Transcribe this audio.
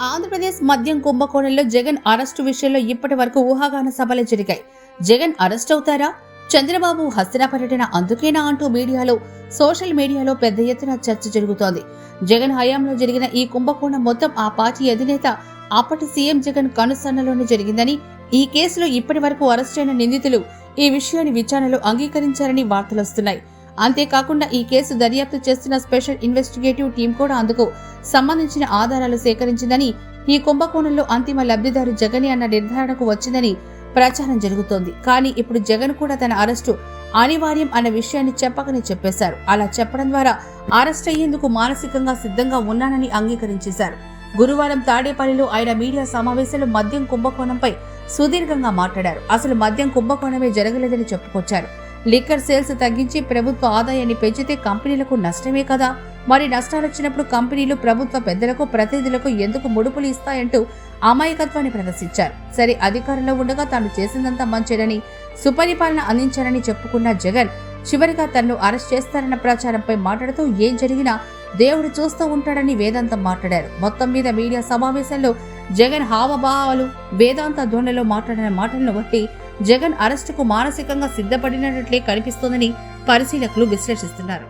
ఆంధ్రప్రదేశ్ మద్యం కుంభకోణంలో జగన్ అరెస్టు విషయంలో ఇప్పటి వరకు ఊహాగాన సభలు జరిగాయి. జగన్ అరెస్ట్ అవుతారా? చంద్రబాబు హస్తిన పర్యటన అందుకేనా అంటూ సోషల్ మీడియాలో పెద్ద ఎత్తున చర్చ జరుగుతోంది. జగన్ హయాంలో జరిగిన ఈ కుంభకోణం మొత్తం ఆ పార్టీ అధినేత అప్పటి సీఎం జగన్ కనుసన్నలోనే జరిగిందని, ఈ కేసులో ఇప్పటి వరకు అరెస్టైన నిందితులు ఈ విషయాన్ని విచారణలో అంగీకరించారని వార్తలొస్తున్నాయి. అంతేకాకుండా ఈ కేసు దర్యాప్తు చేస్తున్న స్పెషల్ ఇన్వెస్టిగేటివ్ టీం కూడా అందుకు సంబంధించిన ఆధారాలు సేకరించిందని, ఈ కుంభకోణంలో అంతిమ లబ్ధిదారు జగనే అన్న నిర్ధారణకు వచ్చిందని ప్రచారం జరుగుతోంది. కానీ ఇప్పుడు జగన్ కూడా తన అరెస్టు అనివార్యం అన్న విషయాన్ని చెప్పకనే చెప్పేశారు. అలా చెప్పడం ద్వారా అరెస్ట్ అయ్యేందుకు మానసికంగా సిద్ధంగా ఉన్నానని అంగీకరించేశారు. గురువారం తాడేపల్లిలో ఆయన మీడియా సమావేశంలో మద్యం కుంభకోణంపై సుదీర్ఘంగా మాట్లాడారు. అసలు మద్యం కుంభకోణమే జరగలేదని చెప్పుకొచ్చారు. లిక్కర్ సేల్స్ తగ్గించి ప్రభుత్వ ఆదాయాన్ని పెంచితే కంపెనీలకు నష్టమే కదా, మరి నష్టాలొచ్చినప్పుడు కంపెనీలు ప్రభుత్వ పెద్దలకు ప్రతినిధులకు ఎందుకు ముడుపులు ఇస్తాయంటూ అమాయకత్వాన్ని ప్రదర్శించారు. సరే, అధికారంలో ఉండగా తాను చేసిందంతా మంచిదని, సుపరిపాలన అందించారని చెప్పుకున్న జగన్ చివరిగా తనను అరెస్ట్ చేస్తారన్న ప్రచారంపై మాట్లాడుతూ ఏం జరిగినా దేవుడు చూస్తూ ఉంటాడని వేదాంతం మాట్లాడారు. మొత్తం మీద మీడియా సమావేశంలో జగన్ హావభావాలు, వేదాంత ధోరణిలో మాట్లాడిన మాటలను బట్టి జగన్ అరెస్టుకు మానసికంగా సిద్ధపడినట్లే కనిపిస్తోందని పరిశీలకులు విశ్లేషిస్తున్నారు.